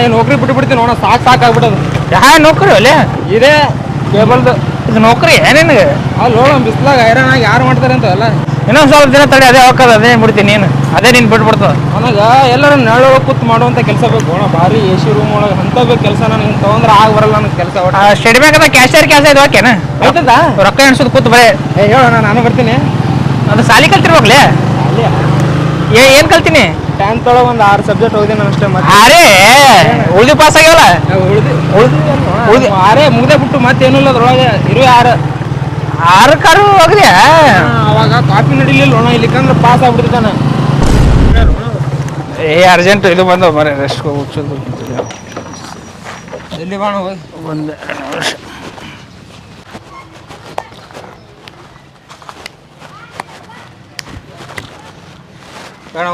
ಈ ನೌಕರಿ ಬಿಟ್ಟು ನೋಡ ಸಾಕಾಗ್ಬಿಟ್ಟದು. ಯಾವ ನೌಕರಿ ಅಲ್ಲೇ ಇದೇ ಕೇಬಲ್ದು ಇದು ನೌಕರಿ ಏನೇನು ಅಲ್ಲಿ ನೋಡ ಬಿಸ್ಲಾಗ ಹೈರಾಣ ಯಾರು ಮಾಡ್ತಾರೆ ಅಂತ ಅಲ್ಲ. ಇನ್ನೊಂದು ಸ್ವಲ್ಪ ದಿನ ತಡೆ ಅದೇ ಹೋಗ್ತದ ಅದೇ ಬಿಡ್ತೀನಿ ನೀನು ಅದೇ ನೀನು ಬಿಟ್ಬಿಡ್ತದ. ನನಗೆ ಎಲ್ಲರೂ ನೆರಳೊಳಗೆ ಕೂತ್ ಮಾಡುವಂಥ ಕೆಲಸ ಬೇಕು ಅಣ್ಣ. ಭಾರಿ ಎ ಸಿ ರೂಮ್ ಒಳಗೆ ಅಂತ ಬೇಕು ಕೆಲಸ. ನನಗೆ ತೊಗೊಂಡ್ರೆ ಆಗ ಬರಲ್ಲ ನನಗೆ ಕೆಲಸ. ಸ್ಟಡಿ ಬ್ಯಾಂಕ್ ಕ್ಯಾಶಿಯರ್ ಕೆಲಸ ಇದು ಓಕೆನಾ ಆಯ್ತದ ರೊಕ್ಕ ಎಣಿಸೋದು ಕೂತು ಬರೇ ಹೇಳೋಣ ನಾನು ಬರ್ತೀನಿ. ಅದು ಸಾಲಿ ಕಲ್ತಿರ್ಬೇಕಲೇ. ಏನು ಕಲ್ತೀನಿ 10th ಒಳಗೆ ಒಂದು 6 ಸಬ್ಜೆಕ್ಟ್ ಹೋಗಿದೆ ನಾನು ಅಷ್ಟೇ. ಮತ್ತೆ ಅರೇ ಉಳ್ದು ಪಾಸ್ ಆಗ್ಯಾವಲ್ಲ ಆರೇ ಮುಗ್ದೆ ಬಿಟ್ಟು ಮತ್ತೇನಿಲ್ಲ ಅದ್ರೊಳಗೆ 26 6 ಹೋಗ್ರಿ. ಅವಾಗ ಕಾಪಿ ನಡಿಲಿಲ್ಲ ಅಣ್ಣ ಇಲ್ಲಿಕಂದ್ರೆ ಪಾಸ್ ಆಗ್ಬಿಡ್ತಿದ್ದಾನೆ. ಅರ್ಜೆಂಟ್ ಇದು ಬಂದು ಮರೆ ರೆಸ್ಟ್ ಹೋಗ್ಸೋದು ಎಲ್ಲಿ ಬಾಣ ಹೋಗಿ ಒಂದು ವರ್ಷ ಬೇಡ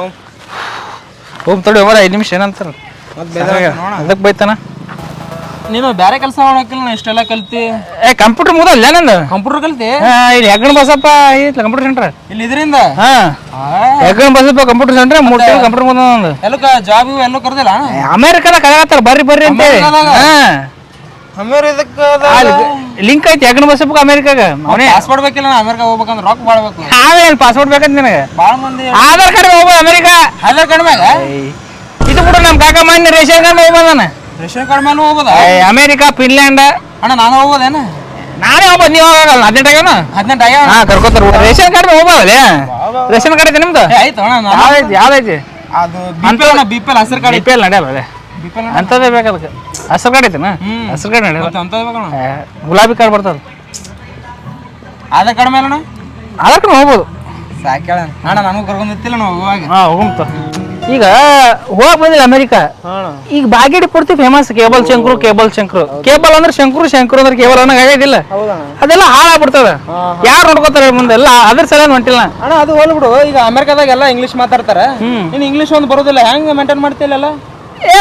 ಹೋಮ್ ತಡಿ ಹೋಗ್ರ 5 ನಿಮಿಷ ಏನಂತಾರ ಅದಕ್ಕೆ ಬೈತಾನ. ನೀನು ಬೇರೆ ಕೆಲಸ ಮಾಡೋಕಿಲ್ಲ ಇಷ್ಟೆಲ್ಲ ಕಲ್ತಿ. ಕಂಪ್ಯೂಟರ್ ಮುದಲ್ಲ ನಂದು ಕಂಪ್ಯೂಟರ್ ಕಲ್ತಿ ಇಲ್ಲಿ ಹೆಗ್ಗಣ ಬಸಪ್ಪ ಐತ್ಲ ಕಂಪ್ಯೂಟರ್ ಸೆಂಟರ್ ಇಲ್ಲಿ ಇದರಿಂದ ಹೆಗ್ಗಣ ಬಸಪ್ಪ ಕಂಪ್ಯೂಟರ್ ಸೆಂಟರ್ 3 ತಿಂಗಳು ಕಂಪ್ಯೂಟರ್ ಮುದ ನಂದು. ಎಲ್ಲ ಜಾಬ್ ಇವು ಎಲ್ಲೂ ಕರ್ದಿಲ್ಲ ಅಮೇರಿಕಾದಾಗ ಕಳಗತ್ತಾರ ಬರ್ರಿ ಅಂತ ಲಿಂಕ್ ಐತಿ ಹೆಗ್ಗಣ ಬಸಪ್ಪ ಅಮೇರಿಕಾಗ. ಅವನೇ ಪಾಸ್ಪೋರ್ಟ್ ಬೇಕಿಲ್ಲ ನಾ ಅಮೇರಿಕಾ ಹೋಗ್ಬೇಕಂದ್ರೆ ರೊಕ್ಕ ಬಾಳ್ಬೇಕು. ಆಮೇಲೆ ಪಾಸ್ಪೋರ್ಟ್ ಬೇಕಂತ ನಿನಗೆ ಭಾಳ ಮಂದಿ ಆಧಾರ್ ಕಾರ್ಡ್ ಹೋಗ್ಬೋದು ಅಮೇರಿಕಾ. ಆಧಾರ್ ಕಾರ್ಡ್ ಮ್ಯಾಗ ಇದು ಕೂಡ ನಮ್ಮ ಕಾಕ ಮನೆ ರೇಷನ್ ಕಾರ್ಡ್ ಹೋಗ್ಬೋದಾನ. ರೇಷನ್ ಕಾರ್ಡ್ ಮೇಲೆ ಹೋಗ್ಬೋದ ಅಮೇರಿಕಾ ಫಿನ್ಲ್ಯಾಂಡ್. ಅಣ್ಣ ನಾನು ಹೋಗ್ಬೋದೇನ? ನಾನೇ ಹೋಗ್ಬೋದು ನೀವು ಹೋಗಲ್ಲ 18 ಆಗ್ಯಾನ 18 ಆಗ್ಯಾವ. ಕರ್ಕೋತಾರ ರೇಷನ್ ಕಾರ್ಡ್ ಹೋಗ್ಬೋದಲ್ಲೇ. ರೇಷನ್ ಕಾರ್ಡ್ ಐತೆ ನಿಮ್ದು ಆಯ್ತು ಅಣ್ಣ. ಯಾವ್ದೈತಿ ಅದು ಬಿಪಿಎಲ್ ಹಸಿರು ಕಾರ್ಡ್ ಬಿಪಿಎಲ್ ನಡೆಯಲ್ಲ ಅದೇ ಅಂತದೇ ಬೇಕು. ಅದಕ್ಕೆ ಹಸಿರು ಕಾರ್ಡ್ ಐತೆನಾ? ಹಸಿರು ಕಾರ್ಡ್ ನಡೆಯಲ್ಲ ಅಂತದೇ ಬೇಕಣ್ಣ. ಗುಲಾಬಿ ಕಾರ್ಡ್ ಬರ್ತದ. ಆಧಾರ್ ಕಾರ್ಡ್ ಮೇಲೆ ಆಧಾರ್ ಕಾರ್ಡ್ ಹೋಗ್ಬೋದು. ಸಾಕೇಳ ಅಣ್ಣ ನನಗೂ ಕರ್ಕೊಂಡಿತ್ತಿಲ್ಲ ನಾವು ಹೋಗುವಾಗ. ಹೋಗಂತ ಈಗ ಹೋಗಕ್ ಬಂದಿಲ್ಲ ಅಮೇರಿಕಾ. ಈಗ ಬಾಗೇಡಿ ಪೂರ್ತಿ ಫೇಮಸ್ ಕೇಬಲ್ ಶಂಕರು. ಕೇಬಲ್ ಅಂದ್ರೆ ಶಂಕರು ಅಂದ್ರೆ ಕೇಬಲ್ ಅನ್ನೋ ಆಗಿದಿಲ್ಲ. ಅದೆಲ್ಲ ಹಾಳಾಗ್ಬಿಡ್ತದ. ಯಾರು ನೋಡ್ಕೋತಾರೆ ಮುಂದೆಲ್ಲ ಅದ್ರ ಸಲ ಹೊಂಟಿಲ್ಲ ಅಣ್ಣ. ಅದು ಹೋಗ್ಬಿಡು. ಈಗ ಅಮೆರಿಕಾದಾಗ ಎಲ್ಲ ಇಂಗ್ಲಿಷ್ ಮಾತಾಡ್ತಾರ. ನೀನು ಇಂಗ್ಲಿಷ್ ಒಂದು ಬರೋದಿಲ್ಲ, ಹೆಂಗ್ ಮೇಂಟೈನ್ ಮಾಡ್ತಿಲ್ಲ?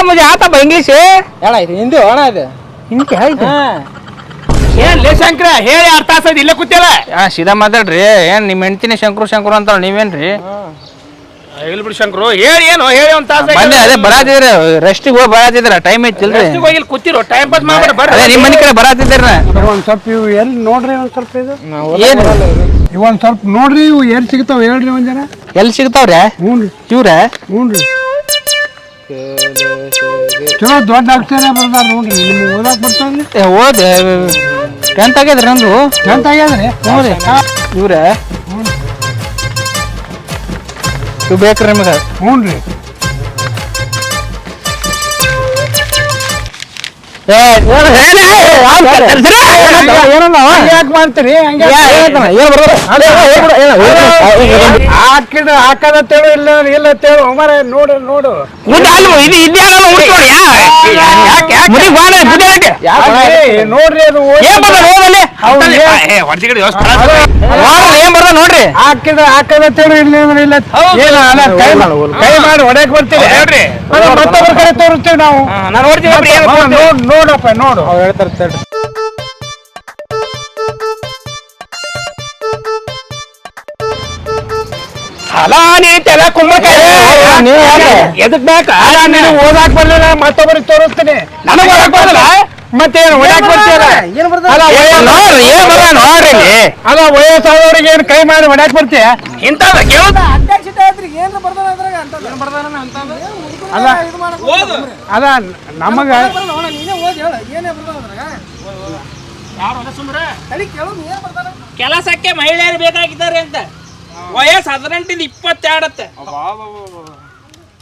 ಮುಜೆ ಆತಪ್ಪ ಇಂಗ್ಲಿಷ್ ಹೇಳ ಇದು ಹಿಂದಿ ಅಣ್ಣ. ಇದು ಹಿಂಗೆ ಆಯ್ತು ಏನ್ ಲೇ ಶಂಕರ ಹೇಳಿ ಅರ್ಥ ಆಗ್ತದ ಇಲ್ಲ ಕೂತಿಲ್ಲ. ಸೀದಾ ಮಾತಾಡ್ರಿ. ಏನ್ ನಿಮ್ಮ ಹೆಂಡ್ತಿನಿ ಶಂಕರು ಅಂತ ನೀವೇನ್ರಿ? ಇಲ್ಲಿ ಬಿಡಿ ಶಂಕರು ಹೇಳಿ ಏನು ಹೇಳಿ ಒಂದು ತಾಸ ಬಂದೆ ಅದೇ ಬರಾತಿದ್ರ ರೆಸ್ಟಿಗೆ ಹೋಗಿ ಬರಾತಿದ್ರ ಟೈಮ್ ಐತಿಲ್ರಿ. ಹೋಗಿ ಕೂತಿರೋ ಟೈಮ್ ಪಾಸ್ ಮಾಡ್ಬೇಡ ಬರ್ರಿ. ನಿಮ್ಮ ಮನೆ ಕಡೆ ಬರಾತಿದ್ದೀರ. ಒಂದ್ ಸ್ವಲ್ಪ ಇವು ಎಲ್ಲಿ ನೋಡ್ರಿ ಒಂದ್ ಸ್ವಲ್ಪ ಇವು ಒಂದ್ ಸ್ವಲ್ಪ ನೋಡ್ರಿ ಇವು ಎಲ್ಲಿ ಸಿಗ್ತಾವ ಹೇಳ್ರಿ ಒಂದ್ ಜನ. ಎಲ್ಲಿ ಸಿಗ್ತಾವ್ರಿ? ಇವ್ರ ಚಲೋ ದೊಡ್ಡ ಅಕ್ಷರ ಬರ್ತಾರ ನೋಡ್ರಿ. ನಿಮ್ಗೆ ಓದಾಕ್ ಬರ್ತಾವ್ರಿ? ಓದ್ 10th ಆಗ್ಯದ್ರಿ ನಂದು. 10th ಆಗ್ಯಾದ್ರಿ? ನೋಡ್ರಿ ಇವ್ರ ಇವ್ ಬೇಕ್ರಿ ನಿಮಗೆ? ಹ್ಞೂ ರೀ. ಯಾಕೆ ಮಾಡ್ತೀರಿ ಹಾಕದ ತೇಳು ಇಲ್ಲ ತೇಳು ಮರ ನೋಡು ನೋಡು ನೋಡ್ರಿ ಅದು ನೋಡ್ರಿ ಹಾಕದ ತೇಳು ಇಲ್ಲ ಕೈ ಮಾಡಿ ಹೊಡ್ಯಾಕ್ ಬರ್ತೀವಿ. ಮತ್ತೊಬ್ಬರ ಕಡೆ ತೋರಿಸ್ತೀವಿ ನಾವು. ನೋಡಪ್ಪ ನೋಡು ಅವ್ರು ಹೇಳ್ತಾರೆ. ಎದಕ್ ಬೇಕ ನೀನು ಓದಾಕ್ ಬರ್ಲಿಲ್ಲ ಮತ್ತೊಬ್ಬರಿಗೆ ತೋರಿಸ್ತೀನಿ. ನನಗೆ ಓದಾಕ್ ಬರಲ್ಲ ಮತ್ತೇನು ಹೊಡ್ಯಾಕ್ ಬರ್ತೀರ? ಅಲ್ಲ ವಯಸ್ಸಾದವ್ರಿಗೆ ಏನು ಕೈ ಮಾಡಿ ಹೊಡ್ಯಾಕ್ ಬರ್ತೀಯ? ಅಲ್ಲ ನಮಗ ಕೆಲಸಕ್ಕೆ ಮಹಿಳೆಯರು ಬೇಕಾಗಿದ್ದಾರೆ ಅಂತ ವಯಸ್ಸು 18 ಇಂದ 22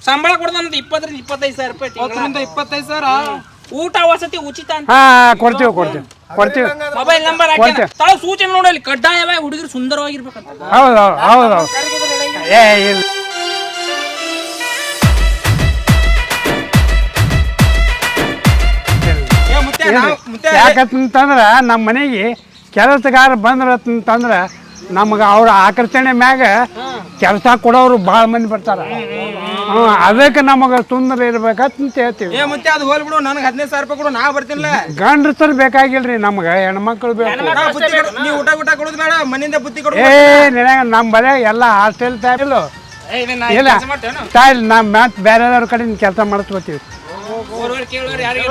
ಸಂಬಳ ಕೊಡ್ತಾನಂತ 20 ರಿಂದ 25 ಸಾವಿರ ರೂಪಾಯಿ. 25 ಸಾವಿರ ಊಟ ವಸತಿ ಉಚಿತ ಅಂತ. ಕೊಡ್ತೀವಿ ಮೊಬೈಲ್ ನಂಬರ್ ಹಾಕಿ ತಾವು ಸೂಚನೆ ನೋಡಲಿ ಕಡ್ಡಾಯವಾಗಿ ಹುಡುಗರು ಸುಂದರವಾಗಿರ್ಬೇಕಂತ. ಹೌದು ಯಾಕಂತಂದ್ರ ನಮ್ಮ ಮನೆಗೆ ಕೆಲಸಗಾರ ಬಂದ್ರಂತಂದ್ರ ನಮ್ಗೆ ಅವ್ರ ಆಕರ್ಷಣೆ ಮ್ಯಾಗ ಕೆಲಸ ಕೊಡೋರು ಭಾಳ ಮಂದಿ ಬರ್ತಾರ. ಅದಕ್ಕೆ ನಮಗ ಸುಂದರ ಇರ್ಬೇಕಂತ ಹೇಳ್ತೀವಿ. ಅದು ಹೋಲ್ಬಿಡು ನನಗೆ 15 ಸಾವಿರ ರೂಪಾಯಿ ಕೊಡು ನಾ ಬರ್ತೀನಿಲ್ಲ. ಗಂಡಸರು ಬೇಕಾಗಿಲ್ರಿ ನಮ್ಗ ಹೆಣ್ಮಕ್ಳು ಬೇಕು. ನೀವು ಊಟ ಕೊಡೋದು ಬೇಡ ಮನೆಯಿಂದ ಬುತ್ತಿ ಕೊಡು. ನಮ್ಮ ಬಲೆ ಎಲ್ಲ ಹಾಸ್ಟೆಲ್ ಟೈಪ್ ಇಲ್ಲ ನಮ್ಮ ಬೇರೆಯವ್ರ ಕಡೆ ಕೆಲಸ ಮಾಡಿಸ್ಕೊತೀವಿ. ಕೇಳೋರು ಯಾರಿಗೆ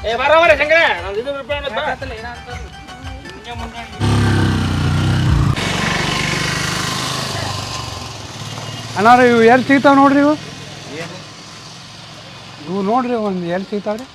ಏ ಬರ ಶಂಕರ ಅಣ್ಣಾರ ಇವು ಎಲ್ಲಿ ಸಿಗ್ತಾವ ನೋಡ್ರಿ ಇವು ನೋಡ್ರಿ ಒಂದು ಎಲ್ಲಿ ಸಿಗ್ತಾವ್ರಿ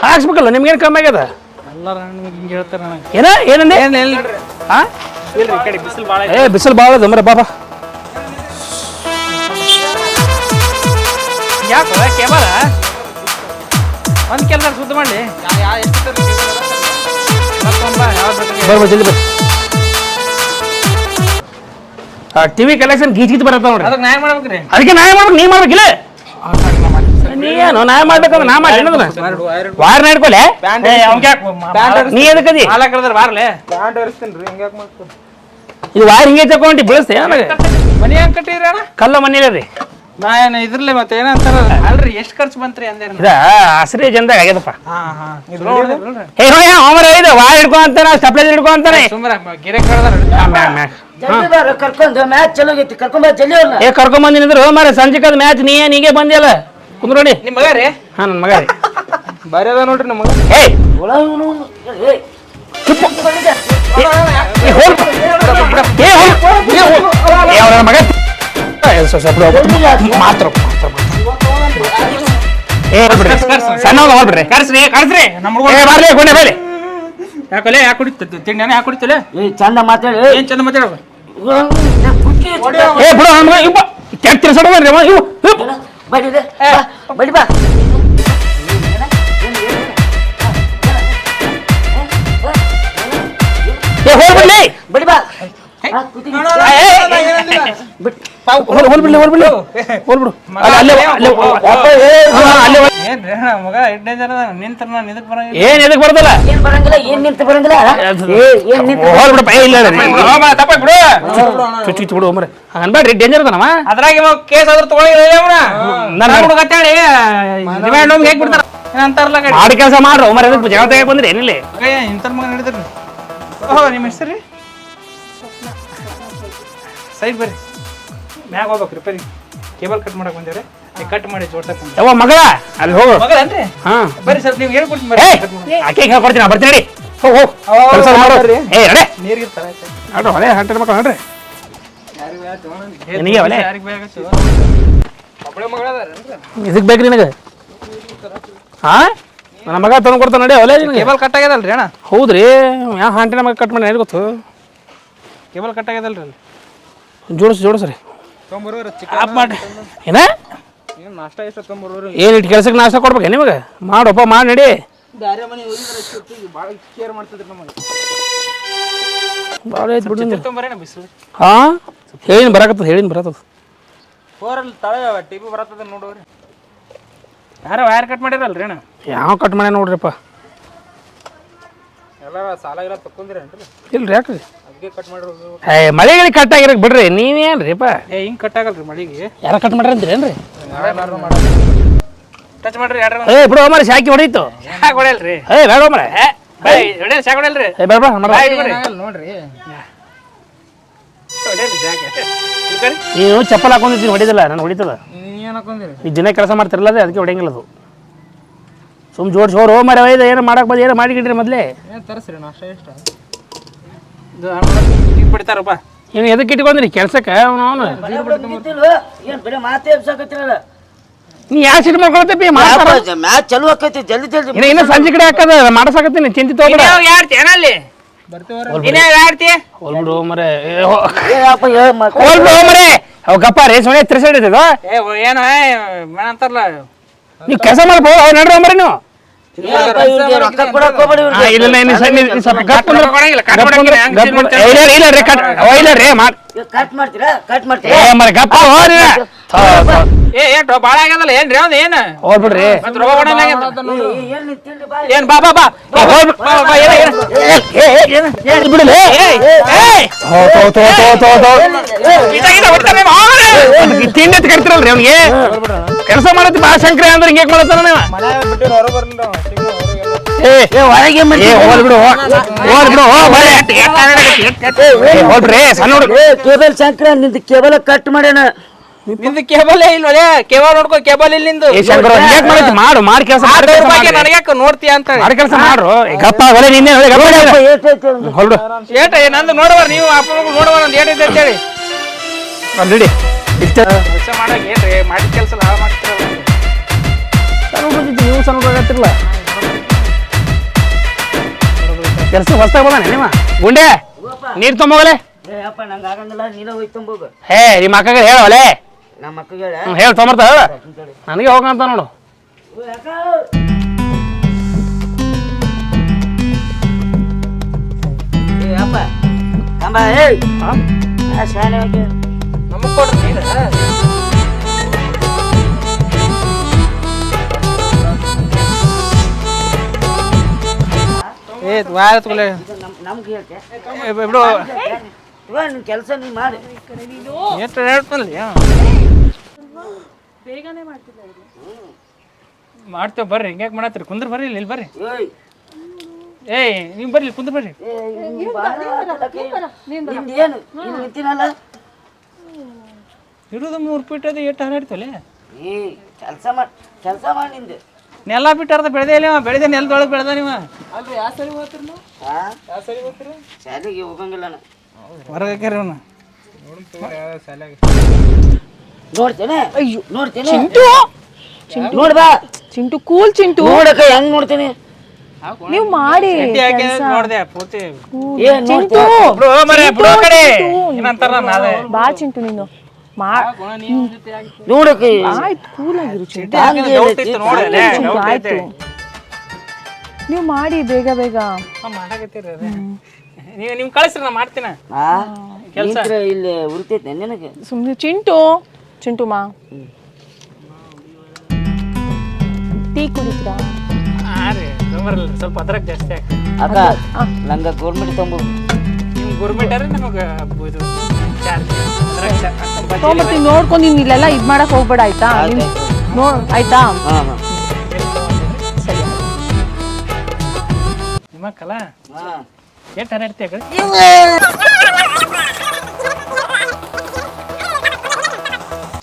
ಹಾಕ್ಸ್ಬೇಕಲ್ಲ ನಿಮ್ಗೇನು ಕಮ್ಮಿ ಆಗ್ಯದ ಎಲ್ಲಾರ ಹಿಂಗೆ ಹೇಳ್ತಾರೆ ನನಗೆ ಏನ ಏನಂದೆ ಹಾ ಇಲ್ರಿ ಈ ಕಡೆ ಬಿಸಿಲು ಭಾಳ ಏ ಬಿಸಿಲು ಭಾಳ ಅದ ಮರ ಬಾಬಾ ಯಾಕೆ ಕೇಬಲ್ ಒಂದು ಕೆಲಸ ಸುದ್ದಿ ಮಾಡಲಿ ಬರ್ಬ ಜಲ್ದಿ ಬರ್ರಿ ಟಿವಿ ಕಲೆಕ್ಷನ್ ಗೀಚ್ ಗೀಚ್ ಬರತ್ತ ನೋಡ್ರಿ ಅದಕ್ಕೆ ನಾ ಏನು ಮಾಡ್ಬೇಕ್ರಿ ಅದಕ್ಕೆ ನಾ ಮಾಡ್ಬೇಕು ನೀ ಮಾಡ್ಬೇಕಿಲ್ಲ ನೀನು ನಾ ಮಾಡ್ಬೇಕಂದ್ರೆ ನಾ ಮಾಡಿ ವಾರ ನಡ್ಕೊಲೆ ನೀ ಎದಕ್ಕದಿ ಹಾಲಾಕದ್ರ ಬಾರ್ಲೆ ಇದು ವಾರ ಹಿಂಗೆ ತಗೊಂಡು ಬೀಳಿಸ್ತೆ ನನಗೆ ಮನಿ ಹೆಂಗ್ ಕಟ್ಟಿರಿ ಅಣ್ಣ ಕಲ್ಲ ಮನೇಲಿ ರೀ ನಾ ಏನು ಇದ್ರಲ್ಲೇ ಮತ್ತೆ ಏನಂತಾರ ಅಲ್ರಿ ಎಷ್ಟು ಖರ್ಚು ಬಂತ್ರಿ ಅಂದೇರಿ ಇದ ಹಸಿರೇ ಜನದಾಗ ಆಗ್ಯದಪ್ಪ ಇದು ನೋಡ್ರಿ ಹೇ ನೋಯ ಅವರ ಇದು ವಾರ ಹಿಡ್ಕೊ ಅಂತಾನೆ ಸ್ಟೆಪ್ಲೈಸ್ ಹಿಡ್ಕೊ ಅಂತಾನೆ ಸುಮ್ಮನೆ ಗಿರೆ ಕಳ್ದಾರ ಕರ್ಕೊಂಡು ಮ್ಯಾಚ್ ಚಲೋ ಆಗೈತಿ ಕರ್ಕೊಂಡ್ ಬಾ ಜಲ್ದಿ ಅವ್ರನ್ನ ಏ ಕರ್ಕೊಂಡ್ ಬಂದಿನಿದ್ರು ಮಾರ ಸಂಜಿಕದ ಮ್ಯಾಚ್ ನೀಗೆ ಬಂದಿಯಲ್ಲ ಕುಂದ್ರೋಡಿ ನಿಮ್ಮ ಮಗ ರೀ ಹಾ ನನ್ನ ಮಗ ರೀ ಬರೀ ಅದ ನೋಡ್ರಿ ನಮ್ಮ ಮಗ ಹೇ ಮಗ ಮಾತ್ರ ಸಣ್ಣ ಹೋಗ್ಬಿಡ್ರಿ ಕರ್ಸ್ರಿ ಕರ್ಸ್ರಿ ನಮ್ಮ ಬರ್ಲಿ ಕೊಂಡೆ ಬರ್ಲಿ ಯಾಕಲೆ ಯಾಕೆ ಕುಡಿತ ತಿಂಡಿ ಯಾಕೆ ಕುಡಿತಲೆ ಚಂದ ಮಾತಾಡಿ ಏನ್ ಚಂದ ಮಾತಾಡೋದು ಏ ಬಿಡು ನಮ್ಗೆ ಇಪ್ಪ ಕೆಟ್ಟ ತಿರ್ಸಾಡ್ರಿ ಅವ ಇವು ಬಡಿದೆ ಬಡಿ ಬಾ ಏ ಹೋಗ್ಬಿಡ್ಲಿ ಬಡಿ ಬಾ ಹೋಗ್ಬಿಡ್ಲಿ ಹೋಗ್ಬಿಡ್ಲಿ ಹೋಗ್ಬಿಡು ಏನ್ರಿ ಮಗ ಎಷ್ಟು ಡೇಂಜರ್ ಅದ ನಿಂತ ನಾನು ಇದಕ್ಕೆ ಬರಂಗಿಲ್ಲ ಏನ್ ಎದಕ್ ಬರ್ತಲ್ಲ ಏನ್ ಬರಂಗಿಲ್ಲ ಏನ್ ನಿಂತು ಬರಂಗಿಲ್ಲ ಏನ್ ನಿಂತು ಹೋಗ್ಬಿಡಪ್ಪ ಇಲ್ಲ ತಪ್ಪ ಬಿಡು ಚುಚ್ಚು ಬಿಡು ಮರ ಅನ್ಬೇಡ್ರಿ ಡೇಂಜರ್ ಅದನವ ಅದ್ರಾಗ ಕೇಸ್ ಆದ್ರೂ ತಗೊಳ್ಳಿಲ್ಲ ಅವನ ನನ್ನ ಹುಡುಗತ್ತಾಳಿ ಡಿಮ್ಯಾಂಡ್ ಹೋಗಿ ಹೇಗೆ ಬಿಡ್ತಾರ ಏನಂತಾರಲ್ಲ ಕಡೆ ಮಾಡಿ ಕೆಲಸ ಮಾಡ್ರು ಮರ ಎದಕ್ಕೆ ಜಗಳ ತೆಗೆ ಬಂದ್ರಿ ಏನಿಲ್ಲ ಇಂಥ ಮಗ ನಡೀದ್ರಿ ಓಹೋ ನಿಮ್ಮ ಹೆಸರು ರೀ ಸೈಡ್ ಬರ್ರಿ ಮ್ಯಾಗ ಹೋಗ್ಬೇಕು ರಿಪೇರಿ ಕೇಬಲ್ ಕಟ್ ಮಾಡಕ್ ಬಂದೇವ್ರಿ ಕಟ್ ಮಾಡಿ ಜೋಡ್ಸಕ್ ಬಂದ ಯಾವ ಮಗಳ ಅಲ್ಲಿ ಹೋಗು ಮಗಲ್ರಿ ಹಾ ಬರ್ರಿ ಸ್ವಲ್ಪ ನೀವು ಹೇಳ್ಕೊಡ್ತೀನಿ ಬರ್ರಿ ಆಕೆ ಹೇಳ್ಕೊಡ್ತೀನಿ ಬರ್ತೀನಿ ನಡಿ ಹೋಗ್ ಹೋಗ್ ಕೆಲಸ ಮಾಡ್ರಿ ಏ ನಡೆ ನೀರಿಗೆ ತರ ನೋಡ್ರಿ ಹೊಲೆ ಹಂಟೆ ಮಕ್ಕಳು ನೋಡ್ರಿ ನಿನಗೆ ಹೊಲೆ ಯಾರಿಗೆ ಬೇಕಾಗ್ತದೆ ಒಬ್ಬಳೆ ಮಗಳ ಅದಾರೇನ್ರಿ ಇದಕ್ಕೆ ಬೇಕು ನಿನಗೆ ಹಾ ನನ್ನ ಮಗ ತಂದು ಕೊಡ್ತಾನೆ ನಡಿ ಹೊಲೆ ನಿನಗೆ ಕೇಬಲ್ ಕಟ್ ಆಗ್ಯದಲ್ರಿ ಅಣ್ಣ ಹೌದ್ರಿ ಯಾವ ಹಂಟಿನ ಮಗ ಕಟ್ ಮಾಡಿ ನನಗೆ ಗೊತ್ತು ಕೇಬಲ್ ಕಟ್ ಆಗ್ಯದಲ್ರಿ ಅಲ್ಲಿ ಜೋಡಿಸ್ರಿ ತೊಂಬರ್ರಿ ಚಿಕ್ಕ ಆಪ್ ಮಾಡಿ ಏನ ಏನು ನಾಷ್ಟ ಎಷ್ಟು ತೊಂಬರ್ರಿ ಏನು ಇಟ್ಟು ಕೆಲಸಕ್ಕೆ ನಾಷ್ಟ ಕೊಡ್ಬೇಕು ನಿಮಗೆ ಮಾಡಪ್ಪ ಮಾಡಿ ನಡಿ ಬೇರೆ ಮನೆ ಹೋಗಿದ್ರೆ ಭಾಳ ಕೇರ್ ಮಾಡ್ತಿದ್ರಿ ನಮಗೆ ಭಾಳ ಐತೆ ಬಿಡು ತೊಂಬರೇನ ಬಿಸಿಲು ಹಾಂ ಹೇಳಿನ ಬರಾಕತ್ತದ ಹೇಳಿನ ಬರತ್ತದ ಫೋರಲ್ಲಿ ತಳ ಟಿವಿ ಬರತ್ತದ ನೋಡೋರಿ ಯಾರೋ ವೈರ್ ಕಟ್ ಮಾಡಿರಲ್ರಿ ಅಣ್ಣ ಯಾವ ಕಟ್ ಮಾಡಿ ನೋಡ್ರಿಪ್ಪ ಎಲ್ಲ ಸಾಲ ಎಲ್ಲ ತಕೊಂದಿರೇನ್ರಿ ಇಲ್ರಿ ಯಾಕ್ರಿ ಅದಕ್ಕೆ ಕಟ್ ಮಾಡಿರೋದು ಏ ಮಳೆಗಳಿಗೆ ಕಟ್ ಆಗಿರಕ್ಕೆ ಬಿಡ್ರಿ ನೀವೇನ್ರಿಪ್ಪ ಏ ಹಿಂಗೆ ಕಟ್ ಆಗಲ್ರಿ ಮಳಿಗೆ ಯಾರ ಕಟ್ ಮಾಡ್ರಿ ಅಂತೀರೇನ್ರಿ ಟಚ್ ಮಾಡ್ರಿ ಯಾರು ಏ ಬಿಡು ಮರ ಶಾಕಿ ಹೊಡೀತು ಶಾಕ್ ಹೊಡೆಯಲ್ರಿ ಏ ಬೇಡ ಮರ ಹೊಡೆಯಲ್ ಶಾಕ್ ಹೊಡೆಯಲ್ರಿ ಏ ಬೇಡ ಮರ ನೋಡ್ರಿ ಹೊಡೆಯಲ್ರಿ ಶಾಕ್ ನೀನು ಚಪ್ಪಲ್ ಹಾಕೊಂಡಿದ್ದೀನಿ ಹೊಡಿದಲ್ಲ ನಾನು ಹೊಡಿತದ ಏನು ಹಾಕೊಂದಿರಿ ಈ ದಿನ ಕೆಲಸ ಮಾಡ್ತಿರಲ್ಲ ಅದಕ್ಕೆ ಹೊಡೆಯಂಗಿಲ್ಲ ಅದು ಸುಮ್ ಜೋಡ್ಸಿ ಹೋರ್ ಮರ ಒಯ್ದು ಏನು ಮಾಡಕ್ಕೆ ಬಂದು ಏನು ಮಾಡಿಗಿಡ್ರಿ ಮೊದಲೇ ಏನು ತರಿಸ್ರಿ ನಾಷ್ಟ ಎಷ್ಟು ಇದು ಬಿಡ್ತಾರಪ್ಪ ನೀವು ಎದಕ್ಕೆ ಇಟ್ಕೊಂಡ್ರಿ ಕೆಲ್ಸಕ್ಕೆ ಅವನು ಏನ್ ಬರೀ ಮಾತೇ ಎಬ್ಸಾಕತ್ತಿರಲ್ಲ ನೀ ಯಾವ ಸೀಟ್ ಮಾಡ್ಕೊಳತ್ತಪ್ಪಿ ಮ್ಯಾಚ್ ಚಲೋ ಆಕೈತಿ ಜಲ್ದಿ ಜಲ್ದಿ ಇನ್ನ ಸಂಜೆ ಕಡೆ ಹಾಕದ ಮಾಡಸಾಕತ್ತೀನಿ ಚಿಂತೆ ತಗೋಬೇಡ ಯಾರ್ತಿ ಏನಲ್ಲಿ ಯಾರ್ತಿ ಹೋಲ್ಬಿಡು ಮರೆ ಹೋಲ್ಬಿಡು ಮರೆ ಅವ್ ಗಪ್ಪ ರೇ ಸೊನೆ ತಿರ್ಸೈಡ್ ಇದ್ದದ ಏ ಏನು ಅಂತಾರಲ್ಲ ನೀವು ಕೆಲಸ ಮಾಡ್ಬೋದು ಅವ್ ನಡ್ರ ಮರೆ ನೀವು ರೊಕ್ಕ ಕೊಡಕ್ ಹೋಗ್ಬೇಡಿ ಕಟ್ ಮಾಡ್ತೀರಾ ಕಟ್ ಮಾಡ್ತೀರಾ ಏಟು ಬಾಳ ಆಗ್ಯದಲ್ಲ ಏನ್ರಿ ಅವ್ನ ಏನ ಹೋಗ್ಬಿಡ್ರಿ ಮತ್ತ್ ರೋಗ ಬರೋಣ ಆಗ್ಯದ. ಏನ್ ನಿಂತಿಲ್ರಿ ಬಾ ಏನ್ ಬಾ ಬಾ ಬಾ ಬಾ, ಹೋಗ್ಬಿಡ್, ಬಾ, ಬಾ, ಏನ, ಏನ? ಬಿಡಲಿ ಏಯ್, ಏಯ್, ಗೀತ ಗೀತ ಹೊಡ್ತಾನೆ ನೀವು, ಹೋಗ್ರಿ. ತಿಂಡಿ ಅಂತ ಕರಿತಿರಲ್ರಿ ಅವ್ನಿಗೆ ಕೆಲಸ ಮಾಡತ್ತಿ ಬಾ ಶಂಕರ ಅಂದ್ರೆ ಹಿಂಗೆ ಮಾಡತ್ತಾನ ನೀವು ಹೋಗ್ಬಿಡ್ರಿ ಸಣ್ಣ ಹುಡುಗ ಕೇಬಲ್ ಶಂಕರ ನಿಂದ ಕೇಬಲ್ ಕಟ್ ಮಾಡ್ಯಾನ ನಿಂದು ಕೇಬಲ್ ಇಲ್ವಲೇ ಕೇಬಲ್ ನೋಡ್ಕೋ ಕೇಬಲ್ ಇಲ್ಲಿ ನಿಂದು ಏ ಶಂಕರ ಹಿಂಗ್ಯಾಕ್ ಮಾಡತ್ತಿ ಮಾಡು ಕೆಲಸ ನನಗ್ಯಾಕ ನೋಡ್ತೀಯ ಅಂತ ಮಾಡಿ ಕೆಲಸ ಮಾಡ್ರು ಗಪ್ಪ ಹೊಲೆ ನಿನ್ನೆ ಹೊಲ್ಡು ಏಟ ನಂದು ನೋಡುವ ನೀವು ಅಪ್ಪ ಮಗಳು ನೋಡುವ ನಂದು ಏಟೈತೆ ಅಂತೇಳಿ ಅಲ್ಲಿ ಇಷ್ಟ ಕೆಲಸ ಮಾಡಕ್ ಏನ್ರಿ ಮಾಡಿದ ಕೆಲಸ ಹಾಳು ಮಾಡ್ತಿರಲ್ಲ ಸಣ್ಣ ಹುಡುಗಿದ್ದು ನೀವು ಸಣ್ಣ ಹುಡುಗತ್ತಿರಲ್ಲ ಕೆಲಸ ಹೊಸ್ತಾಗ ಬಂದಾನೆ ನಿಮ್ಮ ಗುಂಡೆ ನೀರ್ ತೊಂಬೋಗಲೆ ಅಪ್ಪ ನಂಗೆ ಆಗಂಗಿಲ್ಲ ನೀನೇ ಹೋಯ್ತು ತುಂಬೋಗ ಹೇ ನಿಮ್ಮ ಅಕ್ಕಗ ಹೇಳವಲೆ ನಮ್ಮ ಅಕ್ಕಗೆ ಹೇಳಿ ತೊಂಬರ್ತ ಹೇಳ ನನಗೆ ಹೋಗಂತ ನೋಡು ಅಪ್ಪ ಕಂಬ ಏಯ್ ಶಾಲೆ ಹೋಗಿ ನಮಗ್ ಕೊಡ್ರಿ ನೀರು ಏ ವಾರ ತಗೊಳ್ಳಿ ನಮ್ಗೆ ಹೇಳ್ತೆ ಬಿಡು ನಿನ್ ಕೆಲಸ ನೀ ಮಾಡಿ ಎಷ್ಟು ಹೇಳ್ತಾನಲ್ಲಿ ಮಾಡ್ತೇವೆ ಬರ್ರಿ ಹಿಂಗ್ಯಾಕೆ ಮಾಡತ್ತೀರಿ ಕುಂದ್ರ ಬರ್ರಿ ಇಲ್ಲಿ ಬರ್ರಿ ಏಯ್ ಏಯ್ ನೀವು ಬರ್ರಿ ಕುಂದ್ರ ಬರ್ರಿ ನಿಂದು ಏನು ನೀನು ನಿಂತಿನಲ್ಲ ಇರೋದು 3 ಫೀಟ್ ಅದು ಎಷ್ಟು ಹರಡ್ತಲೆ ಏ ಕೆಲಸ ಮಾಡಿ ನಿಂದು ನೆಲ ಬಿಟ್ಟಾರ್ದ ಬೆಳೆದೇ ಇಲ್ಲ ಬೆಳೆದ ನೆಲದೊಳಗೆ ಬೆಳೆದ ನೀವು ಶಾಲೆಗೆ ಹೋಗಂಗಿಲ್ಲ ನಾ ಹೊರಗೆ ಅವನು ನೋಡ್ತೇನೆ ಅಯ್ಯೋ ನೋಡ್ತೇನೆ ಚಿಂಟು ನೋಡ್ಬಾ ಚಿಂಟು ಕೂಲ್ ಚಿಂಟು ನೋಡಕ ಹೆಂಗ್ ನೋಡ್ತೇನೆ ನೀವು ಮಾಡಿ ನೋಡ್ದೆ ಪೂರ್ತಿ ಏನ್ ಚಿಂಟು ಏನಂತಾರ ನಾವೇ ಬಾ ಚಿಂಟು ನೀನು ನೋಡಕ ಆಯ್ತು ಕೂಲ್ ಆಗಿರು ಚಿಂಟು ನೋಡಲೆ ಚಿಂಟು ಆಯ್ತು ನೀವು ಮಾಡಿ ಬೇಗ ಬೇಗ ಮಾಡಕತ್ತೀರಿ ನೀವು ನಿಮ್ ಕಳಿಸ್ರಿ ನಾ ಮಾಡ್ತೀನ ಕೆಲ್ಸ ಇಲ್ಲಿ ಉಳಿತೈತೆ ನಿನಗೆ ಸುಮ್ಮನೆ ಚಿಂಟು ಮಾ ಟೀ ಕುಡಿತೀರಾ ಸ್ವಲ್ಪ ಅದ್ರಾಗ ಜಾಸ್ತಿ ಆಗ್ತದೆ ಅಕ್ಕ ನಂಗ ಗೌರ್ಮೆಂಟ್ ತೊಂಬೋದು ನಿಮ್ ಗೌರ್ಮೆಂಟ್ ನಮಗೆ ಇದು ಚಾರ್ಜ್ ತೊಗೊಂಬರ್ತೀನಿ ನೋಡ್ಕೊಂಡು ನೀನು ಇಲ್ಲೆಲ್ಲ ಇದು ಮಾಡಕ್ ಹೋಗ್ಬೇಡ ಆಯ್ತಾ ಆಯ್ತಾ ಹಾ ಹಾ ಸರಿ ನಿಮ್ಮಕ್ಕಲ್ಲ ಹಾ ಎಷ್ಟು ಹರಡ್ತೀಯ ಕಡೆ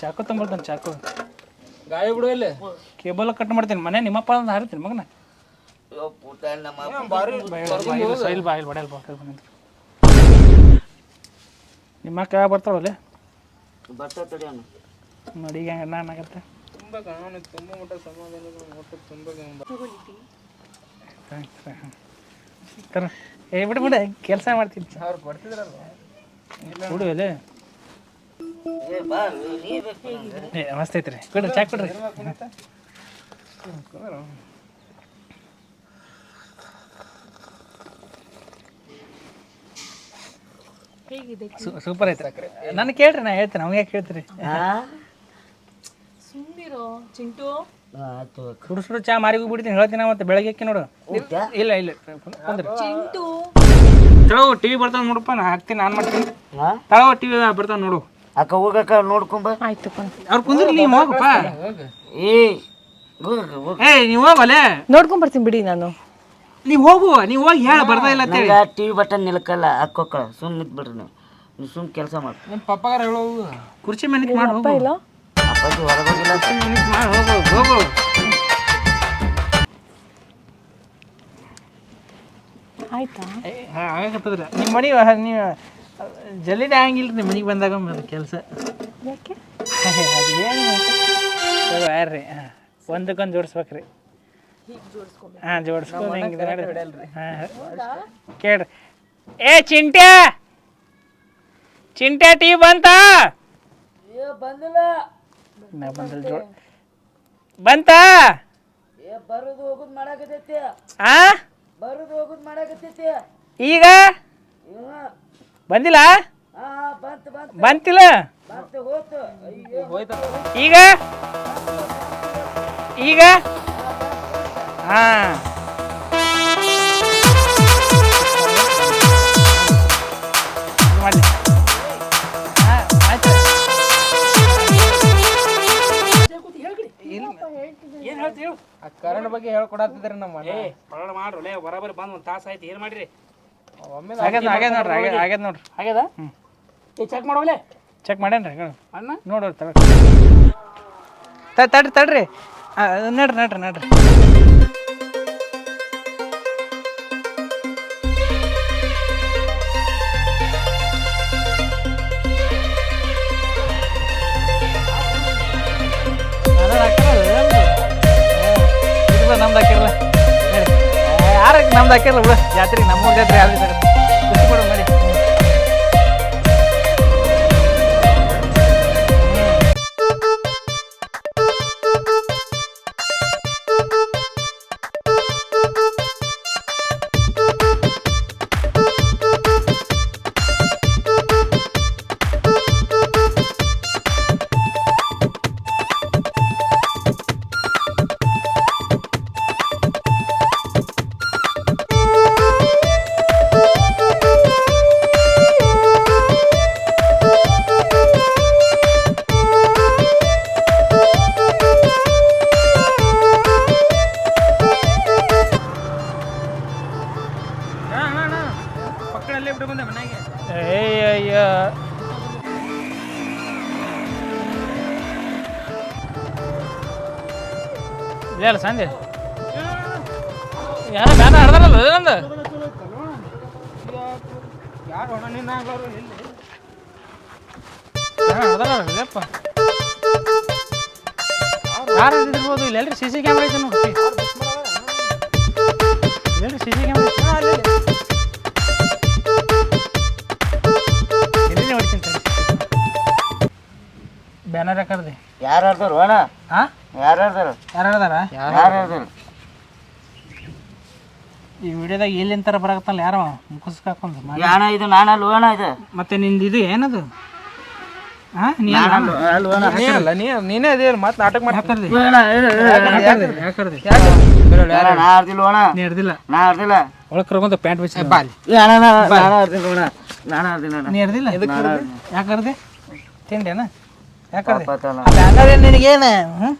ಚಾಕು ತೊಂಬರ್ತಾನೆ ಚಾಕು ಗಾಳಿ ಬಿಡು ಇಲ್ಲಿ ಕೇಬಲ್ ಕಟ್ ಮಾಡ್ತೀನಿ ಮನೆ ನಿಮ್ಮಪ್ಪ ಅಂತ ಹಾರ್ತೀನಿ ಮಗನ ಸೈಲ್ ಬಾ ಇಲ್ಲಿ ಬಡಲ್ ಬಾ ನಿಮ್ಮಕ್ಕ ಬರ್ತಾವಲ್ಲ ಬರ್ತಾವ ತಡಿಯೋಣ ನೋಡಿ ಈಗ ನಾನು ಆಗತ್ತೆ ಏ ಬಿಡು ಬಿಡು ಕೆಲಸ ಮಾಡ್ತೀನಿ ಬಿಡು ಅಲ್ಲಿ ಏ ಬಾ ನೀ ಬೇಕು ನಂಗೆ. ಏ ಮಸ್ತ್ ಐತ್ರಿ ಬಿಡ್ರಿ ಚಾಕ್ ಬಿಡ್ರಿ ಸೂಪರ್ ಐತ್ರಿ ನನ್ನ ಕೇಳ್ರಿ ನಾ ಹೇಳ್ತೀನಿ ಅವ್ಗೆ ಯಾಕೆ ಕೇಳ್ತೀರಿ ಸುಮ್ಮನಿರೋ ಚಿಂಟು ಆಯ್ತು ಸುಡು ಚಾ ಮಾರಿಗೂ ಬಿಡ್ತೀನಿ ಹೇಳ್ತೀನಿ ಮತ್ತೆ ಬೆಳಗ್ಗೆ ನೋಡು ಇಲ್ಲ ಇಲ್ಲ ಚಿಂಟು ತಳವು ಟಿವಿ ಬರ್ತಾವ ನೋಡಪ್ಪ ನಾ ಹಾಕ್ತೀನಿ ನಾನು ಮಾಡ್ತೀನಿ ಹಾ ತಳವ ಟಿವಿ ಬರ್ತಾವ ನೋಡು ಅಕ್ಕ ಹೋಗಕ್ಕ ನೋಡ್ಕೊಂಬ ಆಯ್ತು ಅವ್ರು ಕುಂದ್ರಿ ನೀವು ಹೋಗಪ್ಪ ಏ ಹೋಗ ಏಯ್ ನೀವು ಹೋಗಲ್ಲೇ ನೋಡ್ಕೊಂಡ್ ಬರ್ತೀನಿ ಬಿಡಿ ನಾನು ನೀವು ಹೋಗು ನೀವು ಹೋಗಿ ಹೇಳ ಬರ್ತಾ ಇಲ್ಲ ಅಂತೇಳಿ ನಂಗೆ ಟಿವಿ ಬಟನ್ ನಿಲ್ಕಲ್ಲ ಹಾಕೋಕ್ಕಳ ಸುಮ್ಮನೆ ನಿಂತ್ಬಿಡ್ರಿ ನೀವು ಸುಮ್ಮನೆ ಕೆಲಸ ಮಾಡಿ ನಿಮ್ಮ ಪಪ್ಪಗಾರ ಹೇಳೋ ಕುರ್ಚಿ ಮೇಲೆ ಮಾಡಿ ಹೋಗು ಇಲ್ಲ ಅಪ್ಪಾಜಿ ಹೊರಗೋಗಿಲ್ಲ ಮಾಡಿ ಹೋಗು ಹೋಗು ಆಯ್ತಾ ಆಗತ್ತದ್ರ ನಿಮ್ಮ ಮನೆ ನೀವು ಜಲ್ದಿನೇ ಆಗಂಗಿಲ್ಲ ನಿಮ್ಮ ಮನೆಗೆ ಬಂದಾಗ ಕೆಲಸ ಯಾಕೆ ಅದು ಏನು ಯಾರ್ರಿ ಹಾಂ ಒಂದಕ್ಕೊಂದು ಜೋಡಿಸ್ಬೇಕ್ರಿ ಹಾಂ ಜೋಡಿಸ್ಕೊಂಡು ಹಿಂಗೆ ಹಾಂ ಕೇಳ್ರಿ ಏ ಚಿಂಟ್ಯಾ ಟೀ ಬಂತಾ ಬಂದಿಲ್ಲ ನಾ ಬಂದಲ್ಲ ಬಂತಾ ಬರೋದು ಹೋಗುದು ಮಾಡಾಕತೈತಿ ಆ ಬರೋದು ಹೋಗುದು ಮಾಡಾಕತೈತಿ ಈಗ ಬಂದಿಲ್ಲ ಬಂತು ಬಂತು ಬಂತಿಲ್ಲ ಈಗ ಈಗ ಹಾ ಮಾಡಿ ಆಯ್ತು ಏನ್ ಹೇಳ್ತಿ ಹೇಳು ಕರೆಂಟ್ ಬಗ್ಗೆ ಹೇಳ್ಕೊಡತ್ತಿದ್ರಿ ನಮ್ಮ ಬರೋಣ ಮಾಡ್ರಲ್ಲೇ ಬರೋಬ್ಬರಿ ಬಂದು ಒಂದು ತಾಸು ಆಯ್ತು ಏನು ಮಾಡಿರಿ ಒಮ್ಮೆ ಆಗ್ಯದ ನೋಡ್ರಿ ಆಗ್ಯದ ನೋಡ್ರಿ ಆಗ್ಯದ ಚೆಕ್ ಮಾಡೋಗ್ಲೆ ಚೆಕ್ ಮಾಡೇನ್ರಿ ಅಣ್ಣ ನೋಡ್ರಿ ತಡ್ರಿ ತಡ್ರಿ ನಡ್ರಿ ನಮ್ದು ಹಾಕಿರಲ್ಲ ಯಾರಕ್ಕೆ ನಮ್ದು ಹಾಕಿರಲ್ಲ ಬಿಡ ಜಾತ್ರೆ ನಮ್ಮೂರ ಜಾತ್ರೆ ಯಾವ್ದು ಖುಷಿ ಕೊಡು ಮಾಡಿ ಪಕ್ಕದಲ್ಲೇ ಬಿಟ್ಟು ಬಂದೆ ಮನೆಗೆ ಅಯ್ಯ ಇಲ್ಲ ಸಂಜೆ ಯಾರ ಬ್ಯಾನ ಹಡ್ದಾರಲ್ಲ ನಂದು ಯಾರು ಹೊಣ ನಿನ್ನ ಎಲ್ಲಿ ಹಡ್ದಾರಲ್ಲಪ್ಪ ಯಾರು ಇದಿರ್ಬೋದು ಇಲ್ಲ ಎಲ್ರಿ ಸಿ ಸಿ ಕ್ಯಾಮ್ರಾ ಐತೆ ನೋಡಿ ಎಲ್ರಿ ಸಿ ಸಿ ಕ್ಯಾಮ್ರಾ ಎಲ್ಲಿ ಹೊಡಿತೀನಿ ಬ್ಯಾನರ್ ಹಾಕರ್ದೆ ಯಾರು ಹೇಳ್ತಾರ ಅಣ್ಣ ಹಾ ಯಾರು ಹೇಳ್ತಾರ ಯಾರು ಹೇಳ್ದಾರ ಯಾರು ಹೇಳ್ತಾರ ಈ ವಿಡಿಯೋದಾಗ ಎಲ್ಲಿಂತರ ಬರಾಕತ್ತಲ್ಲ ಯಾರೋ ಮುಖಸ್ಕ ಹಾಕೊಂಡು ಅಣ್ಣ ಇದು ನಾನಲ್ಲ ಅಣ್ಣ ಇದು ಮತ್ತೆ ನಿಂದು ಇದು ಏನದು ಹಾ ನೀನಲ್ಲ ನೀನೇ ಅದೇ ಮತ್ತೆ ನಾಟಕ ಮಾಡಿ ಯಾಕರ್ದೆ ಯಾಕರ್ದೆ ನಾ ಆಡ್ದಿಲ್ಲ ಅಣ್ಣ ನೀ ಹಿಡ್ದಿಲ್ಲ ನಾ ಆಡ್ದಿಲ್ಲ ಒಳಗೆ ಕರ್ಕೊಂತ ಪ್ಯಾಂಟ್ ಬಿಚ್ಚಿ ಅಣ್ಣ ನಾನು ಆಡ್ತೀನಿ ಅಣ್ಣ ನಾನು ಆಡ್ತೀನಿ ಅಣ್ಣ ನೀ ಹಿಡ್ದಿಲ್ಲ ಯಾಕರ್ದೆ ತಿಂಡೇನ ಯಾಕರ್ದೆ ತಪ್ಪಾತಣ್ಣ ನಿನಗೇನು ಹ್ಞೂ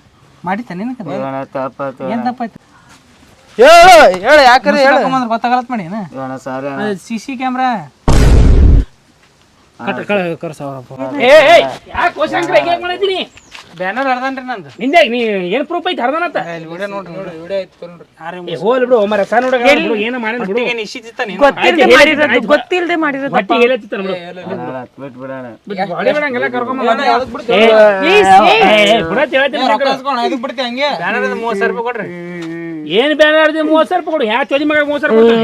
ಮಾಡಿತ್ತ ನಿನಗೆ ಅಣ್ಣ ತಪ್ಪಾತು ಏನು ತಪ್ಪಾಯ್ತು ಹೇಳು ಯಾಕಂದ್ರೆ ಹೇಳು ಗೊತ್ತಾಗಲತ್ ಮಾಡಿ ಅಣ್ಣ ಸಾರಿ ಅಣ್ಣ ಸಿ ಸಿ ಕ್ಯಾಮ್ರಾ ಬ್ಯಾನರ್ ಹರ್ದನ್ರಿ ನಂದು ನಿಂದೆ ನೀ ಏನ್ ಪ್ರೂಫ್ ಐತಿ ಹರ್ದನತ್ತ ವಿಡಿಯೋ ನೋಡ್ರಿ ವಿಡಿಯೋ ಐತಿ ನೋಡ್ರಿ ಹೋಲ್ ಬಿಡು ಮರ ಸ ನೋಡ ಏನ ಮಾಡಿದ್ ಬಿಡು ಗೊತ್ತಿಲ್ದೆ ಮಾಡಿರೋ ಬಟ್ಟಿ ಹೇಳತ್ತಿತ್ತ ಬಿಡು ಬಿಟ್ಬಿಡಣ ಬಾಡಿ ಬಿಡಂಗೆಲ್ಲ ಕರ್ಕೊಂಡ್ ಇದಕ್ಕೆ ಬಿಡ್ತಿ ಹಂಗೆ ಬ್ಯಾನರ್ 30,000 ರೂಪಾಯಿ ಕೊಡ್ರಿ ಏನ್ ಬ್ಯಾನರ್ ಆಡ್ದಿ 30,000 ರೂಪಾಯಿ ಕೊಡು ಯಾ ಚೋದಿ ಮಗ 30,000 ರೂಪಾಯಿ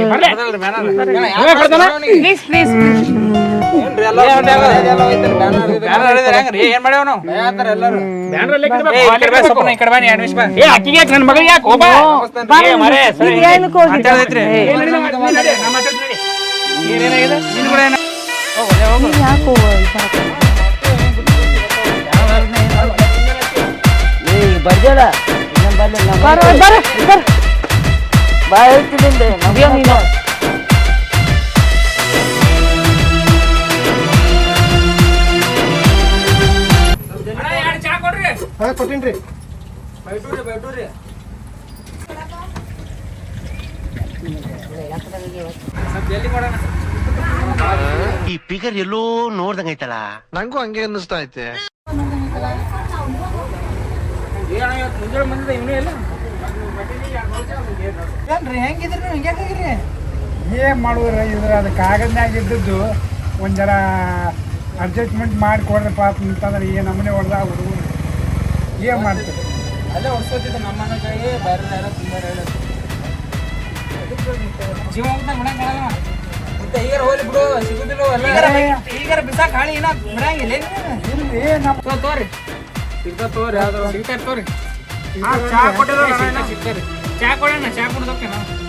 ಪ್ಲೀಸ್ ಪ್ಲೀಸ್ ಏನ್ ಮಾಡ್ಯಾವ ನಾವು ಬ್ಯಾನರ್ ಅಲ್ಲಿ ಏ ಅಕ್ಕಿಗೆ ನನ್ನ ಮಗ ಯಾಕೆ ಹೋಗ ಏನಕ್ಕೆ ಹೋಗಿದ್ರಿ ಏನೇನಾಗಿದೆ ನೀನು ಕೂಡ ಏನ ಯಾಕೋ ಬರ್ಜಲ್ಲ ಬಾ ಹೇಳ್ತಿದ್ದೆ ನೀನು ಕೊಟ್ಟಿನ್ರಿ ಈ ಫಿಗರ್ ಎಲ್ಲೋ ನೋಡ್ದಂಗೈತಲ್ಲ ನಂಗೂ ಹಂಗೆ ಅನ್ನಿಸ್ತಾ ಐತೆ ಏನ್ರಿ ಹೆಂಗಿದ್ರಿ ನೀವು ಹೆಂಗಾಗಿರಿ ಏನ್ ಮಾಡುವ್ರ ಇದ್ರ ಅದು ಕಾಗದ್ನಾಗ ಇದ್ದದ್ದು ಒಂದ್ ಜರ ಅಡ್ಜಸ್ಟ್ಮೆಂಟ್ ಮಾಡಿ ಕೊಡ್ರಪ್ಪ ಅಂತಂದ್ರೆ ಏನ್ ನಮ್ಮನೆ ಹೊಡೆದ ಹುಡುಗರು ಏನ್ ಮಾಡ್ತಾರೆ ಅಲ್ಲೇ ಹೊಡ್ಸೋತಿದ್ದೆ ನಮ್ಮ ಮನೆಗಾಗಿ ಬೇರೆ ಯಾರೋ ತುಂಬ ಹೇಳೋದು ಜೀವ ಹೋಗ್ತಾ ಬಿಡಂಗಿಲ್ಲ ಮತ್ತೆ ಈಗ ಹೋಗ್ಲಿ ಬಿಡು ಸಿಗುದಿಲ್ಲ ಈಗ ಬಿಸಾಕ್ ಹಾಳಿ ಏನ ಬಿಡಂಗಿಲ್ಲ ತೋರಿ ಸಿಗ್ತಾ ತೋರಿ ಯಾವ್ದಾರು ಸಿಗ್ತಾ ತೋರಿ ಚಾ ಕೊಟ್ಟಿರೋ ಚಾ ಕೊಡೋಣ ಚಾ ಕುಡ್ದೋಕೆ ನಾವು